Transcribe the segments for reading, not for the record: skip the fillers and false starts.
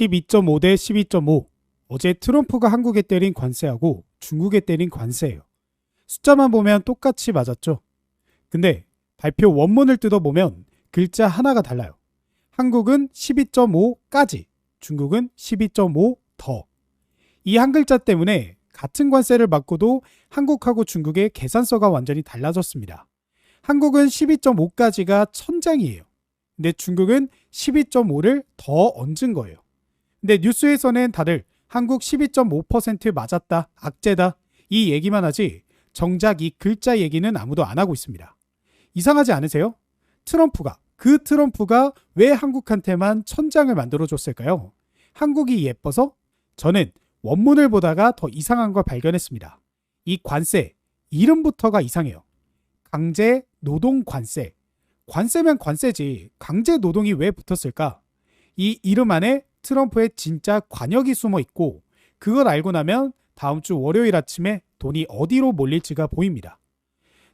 12.5 대 12.5. 어제 트럼프가 한국에 때린 관세하고 중국에 때린 관세예요. 숫자만 보면 똑같이 맞았죠. 근데 발표 원문을 뜯어보면 글자 하나가 달라요. 한국은 12.5까지, 중국은 12.5 더. 이 한 글자 때문에 같은 관세를 받고도 한국하고 중국의 계산서가 완전히 달라졌습니다. 한국은 12.5까지가 천장이에요. 근데 중국은 12.5를 더 얹은 거예요. 근데 뉴스에서는 다들 한국 12.5% 맞았다, 악재다 이 얘기만 하지 정작 이 글자 얘기는 아무도 안 하고 있습니다. 이상하지 않으세요? 그 트럼프가 왜 한국한테만 천장을 만들어줬을까요? 한국이 예뻐서? 저는 원문을 보다가 더 이상한 걸 발견했습니다. 이 관세, 이름부터가 이상해요. 강제 노동 관세. 관세면 관세지 강제 노동이 왜 붙었을까? 이 이름 안에 트럼프의 진짜 관역이 숨어 있고 그걸 알고 나면 다음 주 월요일 아침에 돈이 어디로 몰릴지가 보입니다.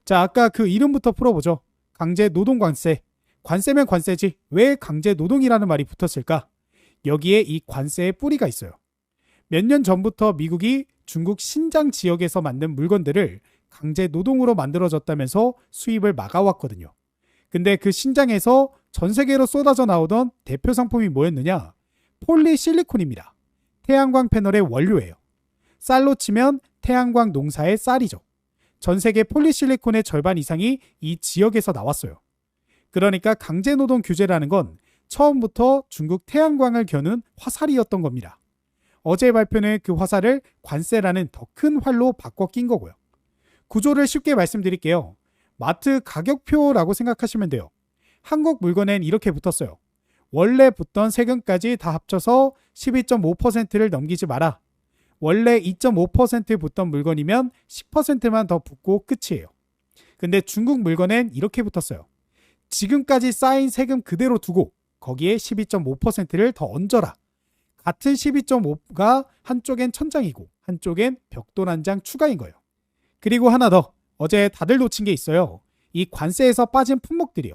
자, 아까 그 이름부터 풀어보죠. 강제 노동 관세. 관세면 관세지 왜 강제 노동이라는 말이 붙었을까? 여기에 이 관세의 뿌리가 있어요. 몇 년 전부터 미국이 중국 신장 지역에서 만든 물건들을 강제 노동으로 만들어졌다면서 수입을 막아왔거든요. 근데 그 신장에서 전 세계로 쏟아져 나오던 대표 상품이 뭐였느냐? 폴리실리콘입니다. 태양광 패널의 원료예요. 쌀로 치면 태양광 농사의 쌀이죠. 전 세계 폴리실리콘의 절반 이상이 이 지역에서 나왔어요. 그러니까 강제노동 규제라는 건 처음부터 중국 태양광을 겨눈 화살이었던 겁니다. 어제 발표는 그 화살을 관세라는 더 큰 활로 바꿔 낀 거고요. 구조를 쉽게 말씀드릴게요. 마트 가격표라고 생각하시면 돼요. 한국 물건엔 이렇게 붙었어요. 원래 붙던 세금까지 다 합쳐서 12.5%를 넘기지 마라. 원래 2.5% 붙던 물건이면 10%만 더 붙고 끝이에요. 근데 중국 물건엔 이렇게 붙었어요. 지금까지 쌓인 세금 그대로 두고 거기에 12.5%를 더 얹어라. 같은 12.5가 한쪽엔 천장이고 한쪽엔 벽돌 한 장 추가인 거예요. 그리고 하나 더. 어제 다들 놓친 게 있어요. 이 관세에서 빠진 품목들이요.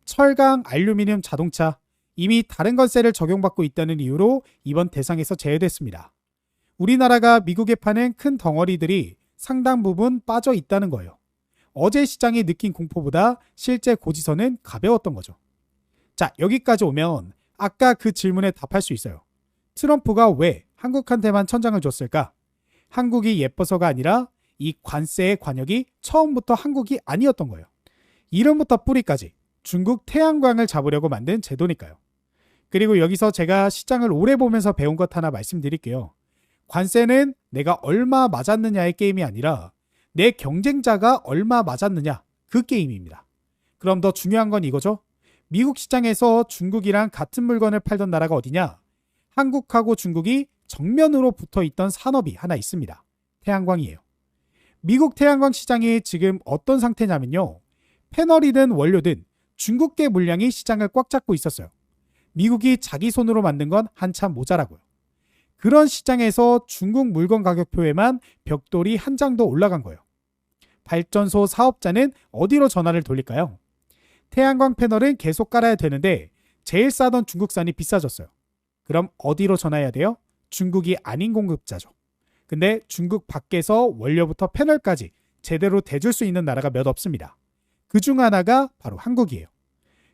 철강, 알루미늄, 자동차 이미 다른 관세를 적용받고 있다는 이유로 이번 대상에서 제외됐습니다. 우리나라가 미국에 파는 큰 덩어리들이 상당 부분 빠져 있다는 거예요. 어제 시장이 느낀 공포보다 실제 고지서는 가벼웠던 거죠. 자, 여기까지 오면 아까 그 질문에 답할 수 있어요. 트럼프가 왜 한국한테만 천장을 줬을까? 한국이 예뻐서가 아니라 이 관세의 관역이 처음부터 한국이 아니었던 거예요. 이름부터 뿌리까지 중국 태양광을 잡으려고 만든 제도니까요. 그리고 여기서 제가 시장을 오래 보면서 배운 것 하나 말씀드릴게요. 관세는 내가 얼마 맞았느냐의 게임이 아니라 내 경쟁자가 얼마 맞았느냐 그 게임입니다. 그럼 더 중요한 건 이거죠. 미국 시장에서 중국이랑 같은 물건을 팔던 나라가 어디냐? 한국하고 중국이 정면으로 붙어있던 산업이 하나 있습니다. 태양광이에요. 미국 태양광 시장이 지금 어떤 상태냐면요. 패널이든 원료든 중국계 물량이 시장을 꽉 잡고 있었어요. 미국이 자기 손으로 만든 건 한참 모자라고요. 그런 시장에서 중국 물건 가격표에만 벽돌이 한 장도 올라간 거예요. 발전소 사업자는 어디로 전화를 돌릴까요? 태양광 패널은 계속 깔아야 되는데 제일 싸던 중국산이 비싸졌어요. 그럼 어디로 전화해야 돼요? 중국이 아닌 공급자죠. 근데 중국 밖에서 원료부터 패널까지 제대로 대줄 수 있는 나라가 몇 없습니다. 그중 하나가 바로 한국이에요.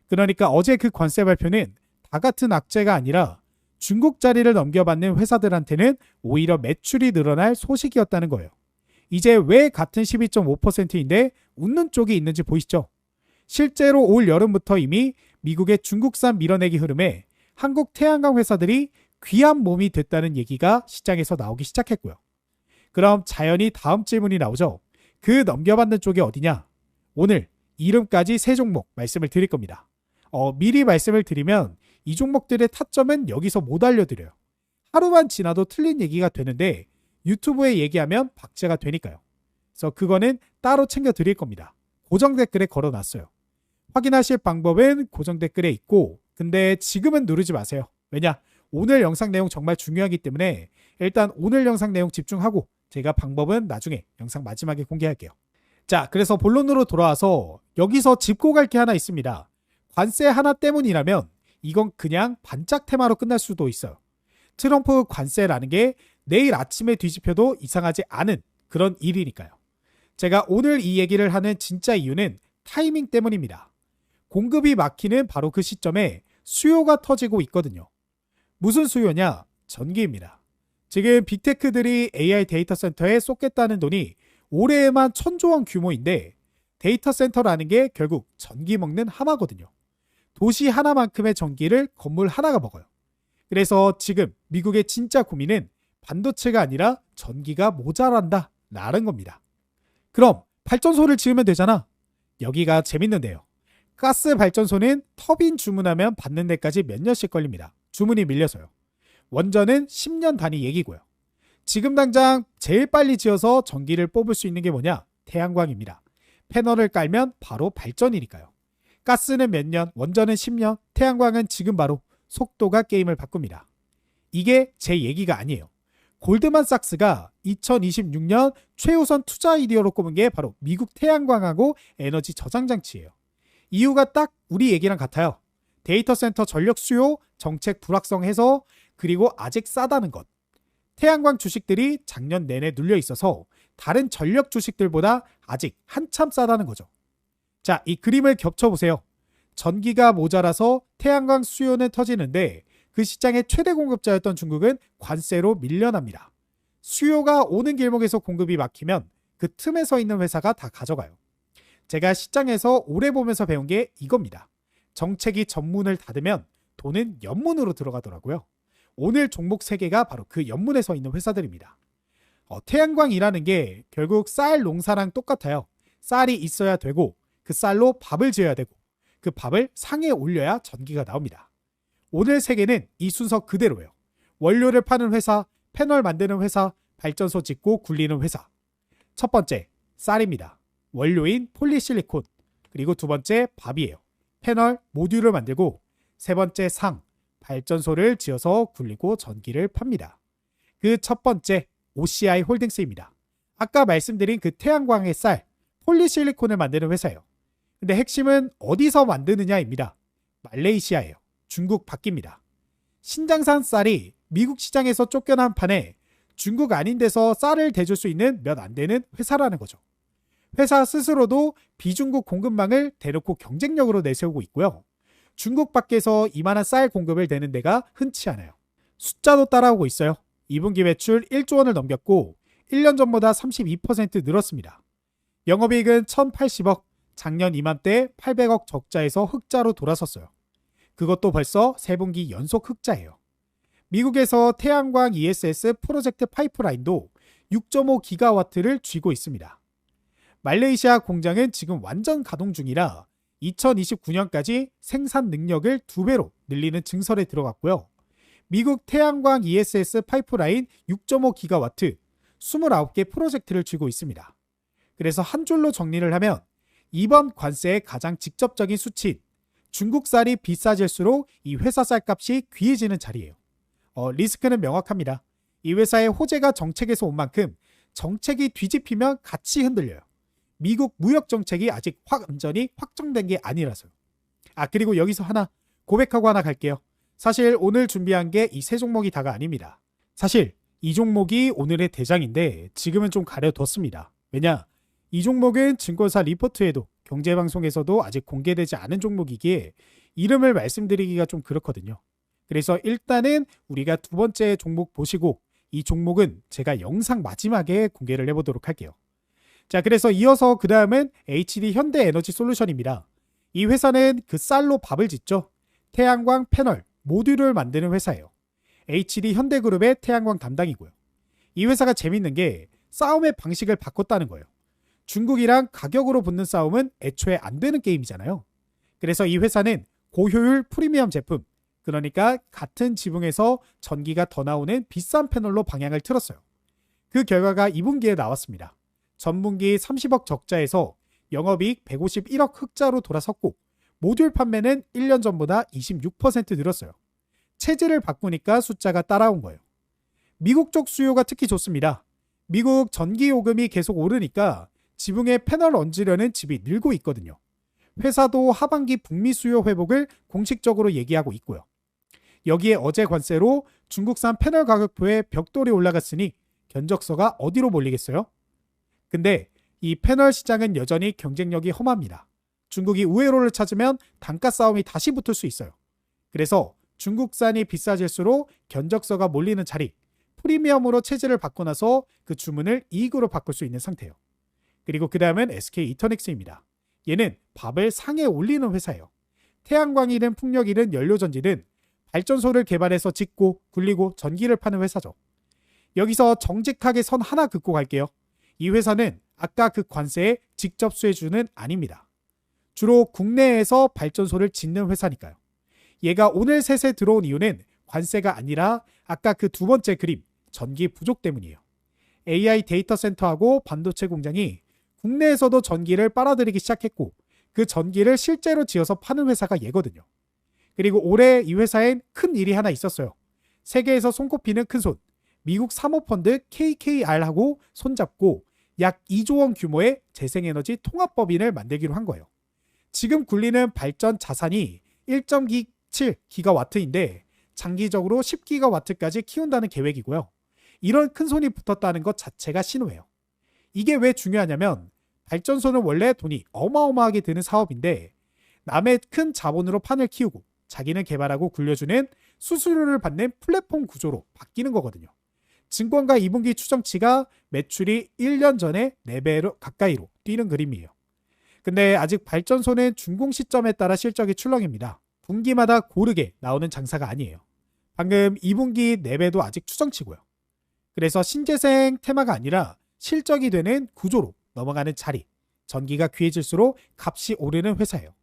그러니까 어제 그 관세 발표는 다 같은 악재가 아니라 중국 자리를 넘겨받는 회사들한테는 오히려 매출이 늘어날 소식이었다는 거예요. 이제 왜 같은 12.5%인데 웃는 쪽이 있는지 보이시죠? 실제로 올 여름부터 이미 미국의 중국산 밀어내기 흐름에 한국 태양광 회사들이 귀한 몸이 됐다는 얘기가 시장에서 나오기 시작했고요. 그럼 자연히 다음 질문이 나오죠. 그 넘겨받는 쪽이 어디냐? 오늘 이름까지 세 종목 말씀을 드릴 겁니다. 미리 말씀을 드리면 이 종목들의 타점은 여기서 못 알려드려요. 하루만 지나도 틀린 얘기가 되는데 유튜브에 얘기하면 박제가 되니까요. 그래서 그거는 따로 챙겨 드릴 겁니다. 고정 댓글에 걸어놨어요. 확인하실 방법은 고정 댓글에 있고 근데 지금은 누르지 마세요. 왜냐? 오늘 영상 내용 정말 중요하기 때문에 일단 오늘 영상 내용 집중하고 제가 방법은 나중에 영상 마지막에 공개할게요. 자, 그래서 본론으로 돌아와서 여기서 짚고 갈 게 하나 있습니다. 관세 하나 때문이라면 이건 그냥 반짝 테마로 끝날 수도 있어요. 트럼프 관세라는 게 내일 아침에 뒤집혀도 이상하지 않은 그런 일이니까요. 제가 오늘 이 얘기를 하는 진짜 이유는 타이밍 때문입니다. 공급이 막히는 바로 그 시점에 수요가 터지고 있거든요. 무슨 수요냐? 전기입니다. 지금 빅테크들이 AI 데이터 센터에 쏟겠다는 돈이 올해에만 1,000조 원 규모인데 데이터 센터라는 게 결국 전기 먹는 하마거든요. 도시 하나만큼의 전기를 건물 하나가 먹어요. 그래서 지금 미국의 진짜 고민은 반도체가 아니라 전기가 모자란다 라는 겁니다. 그럼 발전소를 지으면 되잖아. 여기가 재밌는데요. 가스 발전소는 터빈 주문하면 받는 데까지 몇 년씩 걸립니다. 주문이 밀려서요. 원전은 10년 단위 얘기고요. 지금 당장 제일 빨리 지어서 전기를 뽑을 수 있는 게 뭐냐? 태양광입니다. 패널을 깔면 바로 발전이니까요. 가스는 몇 년, 원전은 10년, 태양광은 지금 바로 속도가 게임을 바꿉니다. 이게 제 얘기가 아니에요. 골드만삭스가 2026년 최우선 투자 아이디어로 꼽은 게 바로 미국 태양광하고 에너지 저장 장치예요. 이유가 딱 우리 얘기랑 같아요. 데이터 센터 전력 수요, 정책 불확성 해소, 그리고 아직 싸다는 것. 태양광 주식들이 작년 내내 눌려 있어서 다른 전력 주식들보다 아직 한참 싸다는 거죠. 자, 이 그림을 겹쳐보세요. 전기가 모자라서 태양광 수요는 터지는데 그 시장의 최대 공급자였던 중국은 관세로 밀려납니다. 수요가 오는 길목에서 공급이 막히면 그 틈에 서 있는 회사가 다 가져가요. 제가 시장에서 오래 보면서 배운 게 이겁니다. 정책이 전문을 닫으면 돈은 연문으로 들어가더라고요. 오늘 종목 3개가 바로 그 연문에 서 있는 회사들입니다. 태양광이라는 게 결국 쌀 농사랑 똑같아요. 쌀이 있어야 되고 그 쌀로 밥을 지어야 되고 그 밥을 상에 올려야 전기가 나옵니다. 오늘 3개는 이 순서 그대로예요. 원료를 파는 회사, 패널 만드는 회사, 발전소 짓고 굴리는 회사. 첫 번째, 쌀입니다. 원료인 폴리실리콘. 그리고 두 번째, 밥이에요. 패널, 모듈을 만들고 세 번째, 상. 발전소를 지어서 굴리고 전기를 팝니다. 그 첫 번째, OCI 홀딩스입니다. 아까 말씀드린 그 태양광의 쌀, 폴리실리콘을 만드는 회사예요. 근데 핵심은 어디서 만드느냐입니다. 말레이시아예요. 중국 밖입니다. 신장산 쌀이 미국 시장에서 쫓겨난 판에 중국 아닌 데서 쌀을 대줄 수 있는 몇 안 되는 회사라는 거죠. 회사 스스로도 비중국 공급망을 대놓고 경쟁력으로 내세우고 있고요. 중국 밖에서 이만한 쌀 공급을 대는 데가 흔치 않아요. 숫자도 따라오고 있어요. 2분기 매출 1조 원을 넘겼고 1년 전보다 32% 늘었습니다. 영업이익은 1,080억, 작년 이맘때 800억 적자에서 흑자로 돌아섰어요. 그것도 벌써 3분기 연속 흑자예요. 미국에서 태양광 ESS 프로젝트 파이프라인도 6.5기가와트를 쥐고 있습니다. 말레이시아 공장은 지금 완전 가동 중이라 2029년까지 생산 능력을 2배로 늘리는 증설에 들어갔고요. 미국 태양광 ESS 파이프라인 6.5기가와트 29개 프로젝트를 쥐고 있습니다. 그래서 한 줄로 정리를 하면 이번 관세의 가장 직접적인 수치인 중국 쌀이 비싸질수록 이 회사 쌀값이 귀해지는 자리예요. 리스크는 명확합니다. 이 회사의 호재가 정책에서 온 만큼 정책이 뒤집히면 같이 흔들려요. 미국 무역 정책이 아직 완전히 확정된 게 아니라서요. 그리고 여기서 하나 고백하고 하나 갈게요. 사실 오늘 준비한 게 이 3종목이 다가 아닙니다. 사실 이 종목이 오늘의 대장인데 지금은 좀 가려뒀습니다. 왜냐? 이 종목은 증권사 리포트에도 경제방송에서도 아직 공개되지 않은 종목이기에 이름을 말씀드리기가 좀 그렇거든요. 그래서 일단은 우리가 두 번째 종목 보시고 이 종목은 제가 영상 마지막에 공개를 해보도록 할게요. 자, 그래서 이어서 그 다음은 HD 현대에너지솔루션입니다. 이 회사는 그 쌀로 밥을 짓죠. 태양광 패널, 모듈을 만드는 회사예요. HD 현대그룹의 태양광 담당이고요. 이 회사가 재밌는 게 싸움의 방식을 바꿨다는 거예요. 중국이랑 가격으로 붙는 싸움은 애초에 안 되는 게임이잖아요. 그래서 이 회사는 고효율 프리미엄 제품, 그러니까 같은 지붕에서 전기가 더 나오는 비싼 패널로 방향을 틀었어요. 그 결과가 2분기에 나왔습니다. 전분기 30억 적자에서 영업이익 151억 흑자로 돌아섰고 모듈 판매는 1년 전보다 26% 늘었어요. 체질을 바꾸니까 숫자가 따라온 거예요. 미국 쪽 수요가 특히 좋습니다. 미국 전기 요금이 계속 오르니까 지붕에 패널 얹으려는 집이 늘고 있거든요. 회사도 하반기 북미 수요 회복을 공식적으로 얘기하고 있고요. 여기에 어제 관세로 중국산 패널 가격표에 벽돌이 올라갔으니 견적서가 어디로 몰리겠어요? 근데 이 패널 시장은 여전히 경쟁력이 험합니다. 중국이 우회로를 찾으면 단가 싸움이 다시 붙을 수 있어요. 그래서 중국산이 비싸질수록 견적서가 몰리는 자리, 프리미엄으로 체질을 바꿔 나서 그 주문을 이익으로 바꿀 수 있는 상태예요. 그리고 그 다음은 SK 이터닉스입니다. 얘는 밥을 상에 올리는 회사예요. 태양광이든 풍력이든 연료전지든 발전소를 개발해서 짓고 굴리고 전기를 파는 회사죠. 여기서 정직하게 선 하나 긋고 갈게요. 이 회사는 아까 그 관세에 직접 수혜주는 아닙니다. 주로 국내에서 발전소를 짓는 회사니까요. 얘가 오늘 셋에 들어온 이유는 관세가 아니라 아까 그 두 번째 그림, 전기 부족 때문이에요. AI 데이터 센터하고 반도체 공장이 국내에서도 전기를 빨아들이기 시작했고 그 전기를 실제로 지어서 파는 회사가 얘거든요. 그리고 올해 이 회사엔 큰 일이 하나 있었어요. 세계에서 손꼽히는 큰손, 미국 사모펀드 KKR하고 손잡고 약 2조 원 규모의 재생에너지 통합법인을 만들기로 한 거예요. 지금 굴리는 발전 자산이 1.27기가와트인데 장기적으로 10기가와트까지 키운다는 계획이고요. 이런 큰손이 붙었다는 것 자체가 신호예요. 이게 왜 중요하냐면 발전소는 원래 돈이 어마어마하게 드는 사업인데 남의 큰 자본으로 판을 키우고 자기는 개발하고 굴려주는 수수료를 받는 플랫폼 구조로 바뀌는 거거든요. 증권가 2분기 추정치가 매출이 1년 전에 4배 가까이로 뛰는 그림이에요. 근데 아직 발전소는 준공 시점에 따라 실적이 출렁입니다. 분기마다 고르게 나오는 장사가 아니에요. 방금 2분기 4배도 아직 추정치고요. 그래서 신재생 테마가 아니라 실적이 되는 구조로 넘어가는 자리, 전기가 귀해질수록 값이 오르는 회사예요.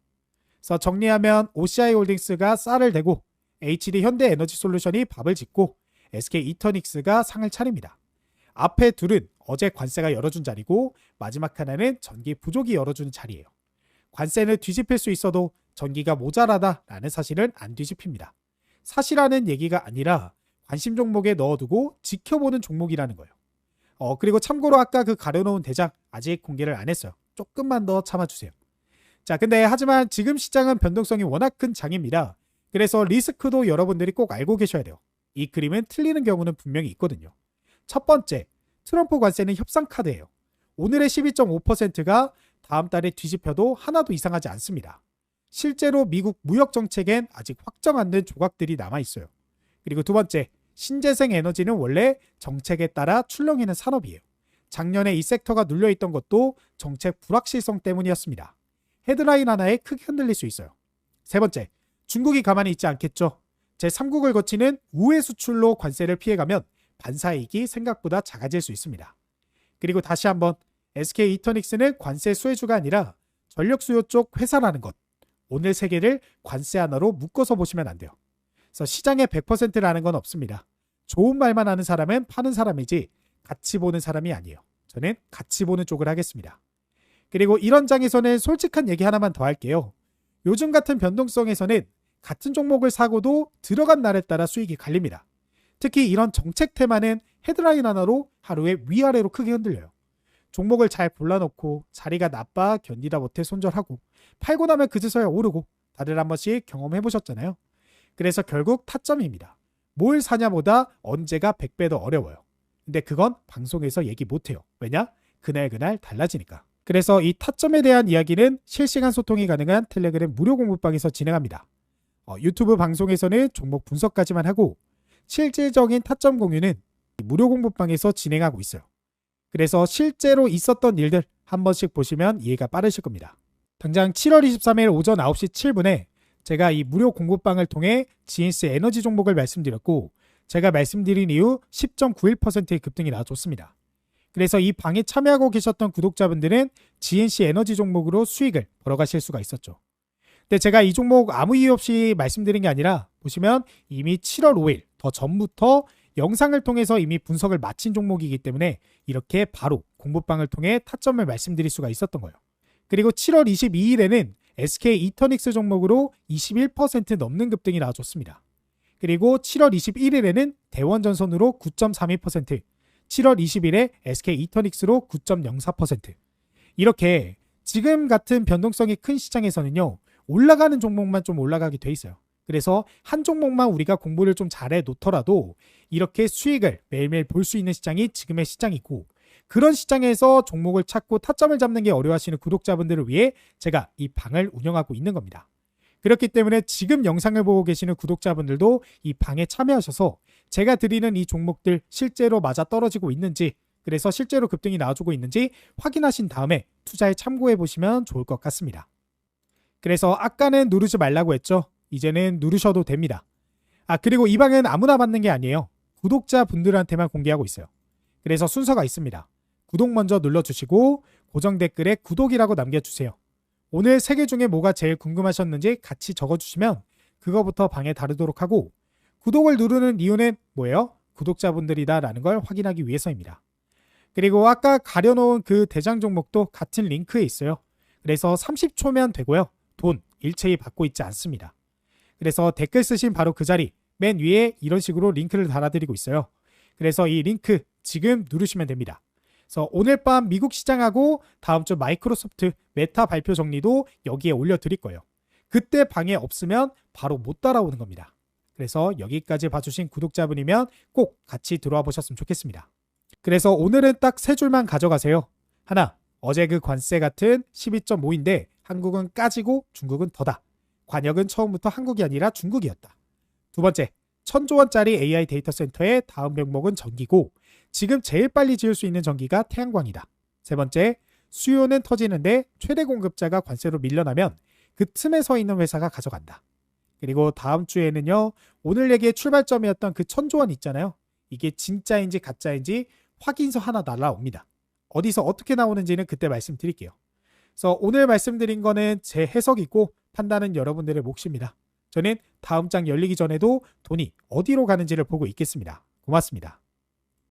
그래서 정리하면 OCI홀딩스가 쌀을 대고 HD 현대에너지솔루션이 밥을 짓고 SK 이터닉스가 상을 차립니다. 앞에 둘은 어제 관세가 열어준 자리고 마지막 하나는 전기 부족이 열어주는 자리예요. 관세는 뒤집힐 수 있어도 전기가 모자라다라는 사실은 안 뒤집힙니다. 사실하는 얘기가 아니라 관심 종목에 넣어두고 지켜보는 종목이라는 거예요. 그리고 참고로 아까 그 가려놓은 대장 아직 공개를 안 했어요. 조금만 더 참아주세요. 자, 근데 하지만 지금 시장은 변동성이 워낙 큰 장입니다. 그래서 리스크도 여러분들이 꼭 알고 계셔야 돼요. 이 그림은 틀리는 경우는 분명히 있거든요. 첫 번째, 트럼프 관세는 협상 카드예요. 오늘의 12.5%가 다음 달에 뒤집혀도 하나도 이상하지 않습니다. 실제로 미국 무역 정책엔 아직 확정 안 된 조각들이 남아있어요. 그리고 두 번째, 신재생 에너지는 원래 정책에 따라 출렁이는 산업이에요. 작년에 이 섹터가 눌려있던 것도 정책 불확실성 때문이었습니다. 헤드라인 하나에 크게 흔들릴 수 있어요. 세 번째, 중국이 가만히 있지 않겠죠. 제3국을 거치는 우회 수출로 관세를 피해가면 반사이익이 생각보다 작아질 수 있습니다. 그리고 다시 한번 SK 이터닉스는 관세 수혜주가 아니라 전력 수요 쪽 회사라는 것. 오늘 세계를 관세 하나로 묶어서 보시면 안 돼요. 그래서 시장의 100%라는 건 없습니다. 좋은 말만 하는 사람은 파는 사람이지 같이 보는 사람이 아니에요. 저는 같이 보는 쪽을 하겠습니다. 그리고 이런 장에서는 솔직한 얘기 하나만 더 할게요. 요즘 같은 변동성에서는 같은 종목을 사고도 들어간 날에 따라 수익이 갈립니다. 특히 이런 정책 테마는 헤드라인 하나로 하루에 위아래로 크게 흔들려요. 종목을 잘 골라놓고 자리가 나빠 견디다 못해 손절하고 팔고 나면 그제서야 오르고 다들 한 번씩 경험해보셨잖아요. 그래서 결국 타점입니다. 뭘 사냐보다 언제가 100배 더 어려워요. 근데 그건 방송에서 얘기 못해요. 왜냐? 그날그날 달라지니까. 그래서 이 타점에 대한 이야기는 실시간 소통이 가능한 텔레그램 무료 공부방에서 진행합니다. 유튜브 방송에서는 종목 분석까지만 하고 실질적인 타점 공유는 무료 공부방에서 진행하고 있어요. 그래서 실제로 있었던 일들 한 번씩 보시면 이해가 빠르실 겁니다. 당장 7월 23일 오전 9시 7분에 제가 이 무료 공부방을 통해 GNC 에너지 종목을 말씀드렸고 제가 말씀드린 이후 10.91%의 급등이 나와줬습니다. 그래서 이 방에 참여하고 계셨던 구독자분들은 GNC 에너지 종목으로 수익을 벌어가실 수가 있었죠. 근데 제가 이 종목 아무 이유 없이 말씀드린 게 아니라 보시면 이미 7월 5일 더 전부터 영상을 통해서 이미 분석을 마친 종목이기 때문에 이렇게 바로 공부방을 통해 타점을 말씀드릴 수가 있었던 거예요. 그리고 7월 22일에는 SK 이터닉스 종목으로 21% 넘는 급등이 나와줬습니다. 그리고 7월 21일에는 대원전선으로 9.32%, 7월 20일에 SK 이터닉스로 9.04%. 이렇게 지금 같은 변동성이 큰 시장에서는요. 올라가는 종목만 좀 올라가게 돼 있어요. 그래서 한 종목만 우리가 공부를 좀 잘해 놓더라도 이렇게 수익을 매일매일 볼 수 있는 시장이 지금의 시장이고, 그런 시장에서 종목을 찾고 타점을 잡는 게 어려워하시는 구독자분들을 위해 제가 이 방을 운영하고 있는 겁니다. 그렇기 때문에 지금 영상을 보고 계시는 구독자분들도 이 방에 참여하셔서 제가 드리는 이 종목들 실제로 맞아 떨어지고 있는지, 그래서 실제로 급등이 나와주고 있는지 확인하신 다음에 투자에 참고해 보시면 좋을 것 같습니다. 그래서 아까는 누르지 말라고 했죠. 이제는 누르셔도 됩니다. 그리고 이 방은 아무나 받는 게 아니에요. 구독자분들한테만 공개하고 있어요. 그래서 순서가 있습니다. 구독 먼저 눌러주시고 고정 댓글에 구독이라고 남겨주세요. 오늘 3개 중에 뭐가 제일 궁금하셨는지 같이 적어주시면 그거부터 방에 다루도록 하고, 구독을 누르는 이유는 뭐예요? 구독자분들이다 라는 걸 확인하기 위해서입니다. 그리고 아까 가려놓은 그 대장 종목도 같은 링크에 있어요. 그래서 30초면 되고요. 돈 일체히 받고 있지 않습니다. 그래서 댓글 쓰신 바로 그 자리 맨 위에 이런 식으로 링크를 달아드리고 있어요. 그래서 이 링크 지금 누르시면 됩니다. 그래서 오늘 밤 미국 시장하고 다음 주 마이크로소프트 메타 발표 정리도 여기에 올려드릴 거예요. 그때 방에 없으면 바로 못 따라오는 겁니다. 그래서 여기까지 봐주신 구독자분이면 꼭 같이 들어와 보셨으면 좋겠습니다. 그래서 오늘은 딱 3줄만 가져가세요. 하나, 어제 그 관세 같은 12.5인데 한국은 까지고 중국은 더다. 관역은 처음부터 한국이 아니라 중국이었다. 두 번째, 1000조 원짜리 AI 데이터 센터의 다음 명목은 전기고 지금 제일 빨리 지을 수 있는 전기가 태양광이다. 세 번째, 수요는 터지는데 최대 공급자가 관세로 밀려나면 그 틈에 서 있는 회사가 가져간다. 그리고 다음 주에는요, 오늘 얘기의 출발점이었던 그 1000조 원 있잖아요. 이게 진짜인지 가짜인지 확인서 하나 날라옵니다. 어디서 어떻게 나오는지는 그때 말씀드릴게요. 그래서 오늘 말씀드린 거는 제 해석이고 판단은 여러분들의 몫입니다. 저는 다음 장 열리기 전에도 돈이 어디로 가는지를 보고 있겠습니다. 고맙습니다.